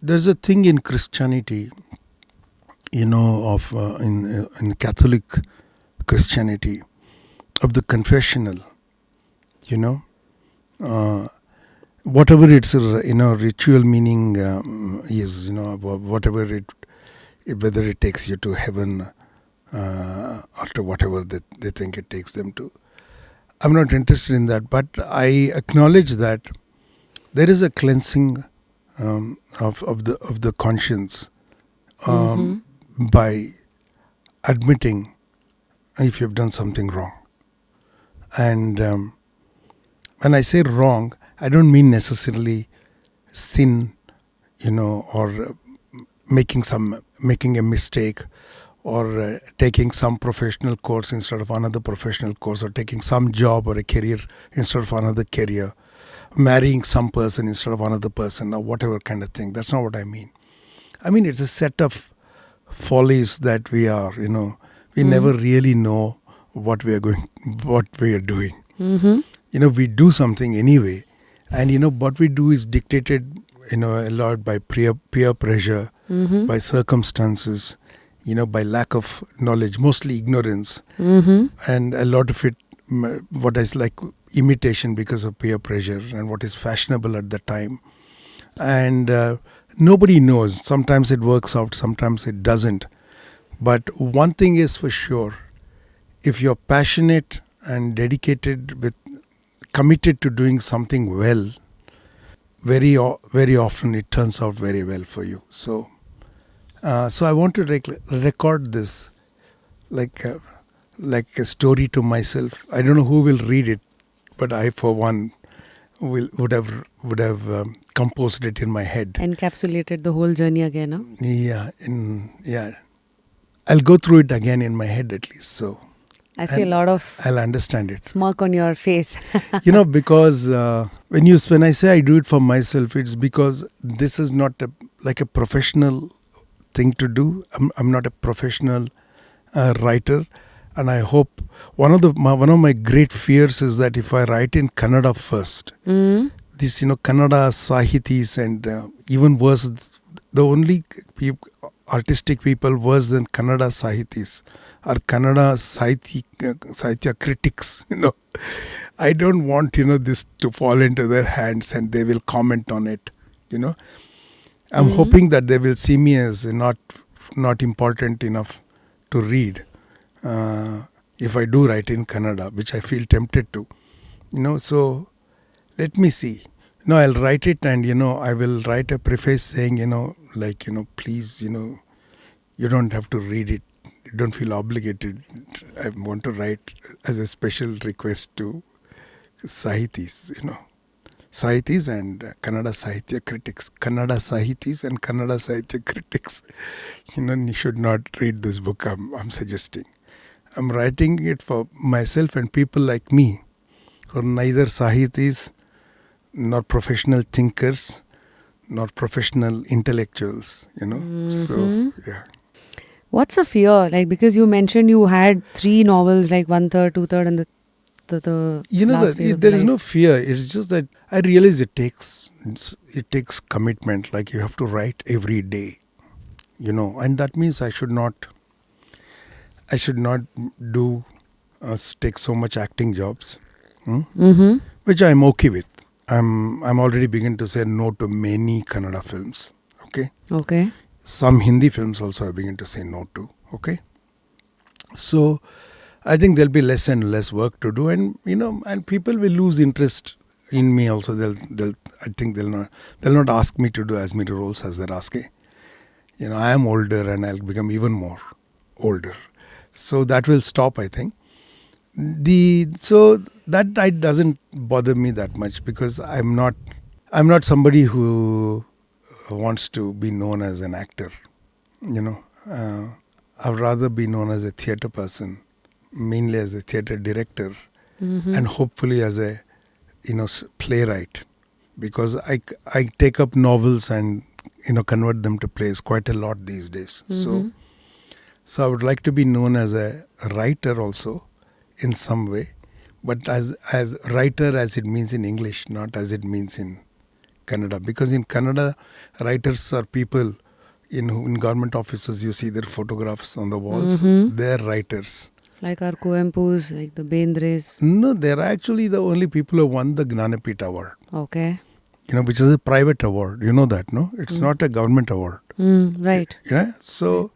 There's a thing in Christianity, of in Catholic Christianity, of the confessional. You know, uh, whatever its ritual meaning is, whatever whether it takes you to heaven or to whatever they think it takes them to. I'm not interested in that, but I acknowledge that there is a cleansing of the conscience Mm-hmm. by admitting if you've done something wrong. And when I say wrong, I don't mean necessarily sin, or making a mistake, or taking some professional course instead of another professional course, or taking some job or a career instead of another career, marrying some person instead of another person, or whatever kind of thing. That's not what I mean. I mean, it's a set of follies that we Mm-hmm. never really know what we are doing. Mm-hmm. We do something anyway, and what we do is dictated, a lot by peer pressure, Mm-hmm. by circumstances, by lack of knowledge, mostly ignorance, Mm-hmm. and a lot of it, what is like imitation because of peer pressure and what is fashionable at the time. And nobody knows. Sometimes it works out, sometimes it doesn't. But one thing is for sure: if you're passionate and dedicated, with committed to doing something well, very often it turns out very well for you. So I want to record this, like like a story to myself. I don't know who will read it, but I, for one, would have composed it in my head. Encapsulated the whole journey again, huh? Yeah, I'll go through it again in my head at least, so I see a and lot of I'll understand it. smirk on your face. Because when I say I do it for myself, it's because this is not like a professional thing to do. I'm not a professional writer, and I hope one of my great fears is that if I write in Kannada first, Mm-hmm. this Kannada sahitis, and even worse, the only artistic people worse than Kannada sahitis are Kannada sahitya critics. I don't want this to fall into their hands and they will comment on it. You know, I'm Mm-hmm. hoping that they will see me as not important enough to read. If I do write in Kannada, which I feel tempted to. So let me see. No, I'll write it, and I will write a preface saying, like, please, you don't have to read it. You don't feel obligated. I want to write as a special request to Sahitis, Sahitis and Kannada Sahitya critics. Kannada Sahitis and Kannada Sahitya critics. You should not read this book I'm suggesting. I'm writing it for myself and people like me who are neither Sahitis nor professional thinkers nor professional intellectuals. So, Mm-hmm. yeah. What's a fear? Like, because you mentioned you had three novels, like one third, two third, and the last That phase of the there is no life. fear. It's just that I realize it takes commitment. Like, you have to write every day, and that means I should not do take so much acting jobs, hmm, Mm-hmm. which I'm okay with. I'm already beginning to say no to many Kannada films. Okay, Okay. some Hindi films also I begin to say no to. Okay, so I think there'll be less and less work to do, and people will lose interest in me also. They'll I think they'll not ask me to do as many roles as they're asking. I am older and I'll become even more older, so that will stop, I think. So that doesn't bother me that much, because I'm not somebody who wants to be known as an actor. You know, I'd rather be known as a theater person, mainly as a theater director, Mm-hmm. and hopefully as a playwright, because I take up novels and convert them to plays quite a lot these days. Mm-hmm. So I would like to be known as a writer also, in some way, but as writer as it means in English, not as it means in Kannada. Because in Kannada, writers are people in government offices. You see their photographs on the walls. Mm-hmm. They're writers. Like our Coempus, like the Bendres. No, they're actually the only people who won the Gnanapith Award. Okay. Which is a private award. You know that, no? It's not a government award. Right. Yeah. So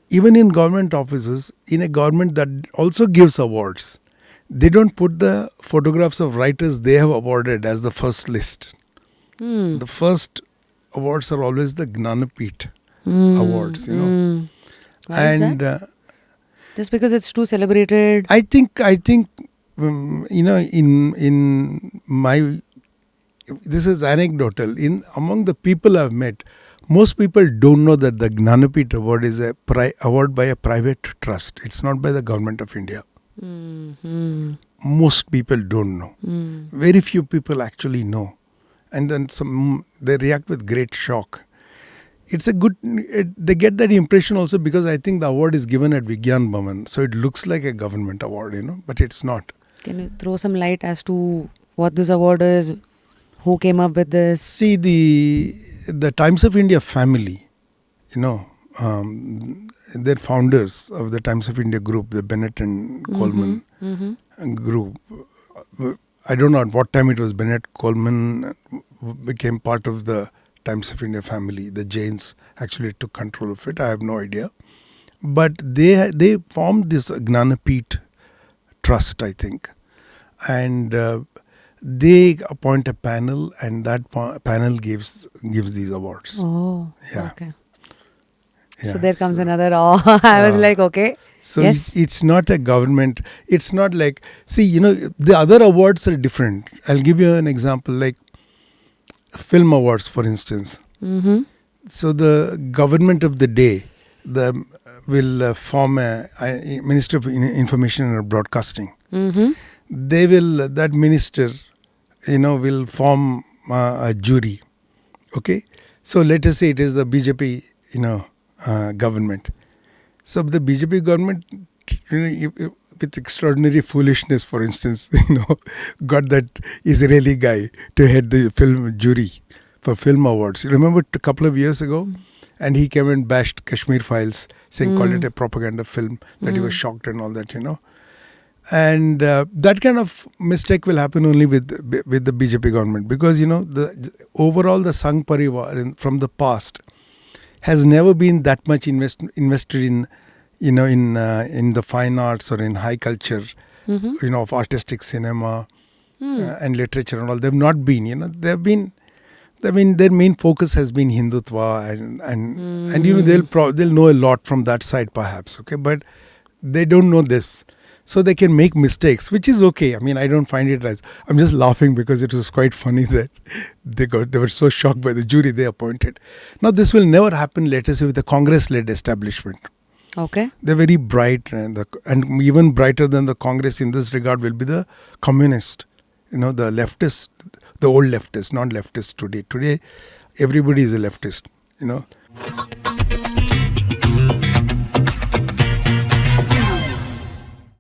even in government offices, in a government that also gives awards, they don't put the photographs of writers they have awarded as the first list. The first awards are always the Gnanapith awards, Why is and that? Just because it's too celebrated. I think in my, this is anecdotal. In among the people I've met, most people don't know that the Gnanapith Award is a award by a private trust. It's not by the government of India. Most people don't know. Very few people actually know, and then they react with great shock. It's a good. They get that impression also because I think the award is given at Vigyan Bhavan, so it looks like a government award, but it's not. Can you throw some light as to what this award is? Who came up with this? See, the Times of India family, they're founders of the Times of India group, the Bennett and Coleman group. I don't know at what time it was Bennett Coleman became part of the Times of India family. The Jains actually took control of it. I have no idea. But they formed this Gnanapith trust, I think. And they appoint a panel, and that panel gives these awards. Oh, Yeah. okay. Yeah, So there comes another I was like, okay. So Yes. it's not a government. It's not like, see, the other awards are different. I'll give you an example, like film awards, for instance. So the government of the day will form a Minister of Information and Broadcasting. They will, that minister, will form a jury. Okay. So let us say it is the BJP, government. So the BJP government, with extraordinary foolishness, for instance, got that Israeli guy to head the film jury for film awards. You remember a couple of years ago? And he came and bashed Kashmir Files, saying, called it a propaganda film, that he was shocked and all that, And that kind of mistake will happen only with the BJP government, because, the overall the Sangh Parivar from the past has never been that much invested in, in the fine arts or in high culture, of artistic cinema and literature and all. They've not been, they've been. I mean, their main focus has been Hindutva, and they'll know a lot from that side, perhaps. Okay, but they don't know this, so they can make mistakes, which is okay. I mean, I don't find it as, I'm just laughing because it was quite funny that they were so shocked by the jury they appointed. Now, this will never happen, let us say, with the Congress-led establishment. Okay. They're very bright, and even brighter than the Congress in this regard will be the communist, the leftist, the old leftists, not leftists today. Today, everybody is a leftist,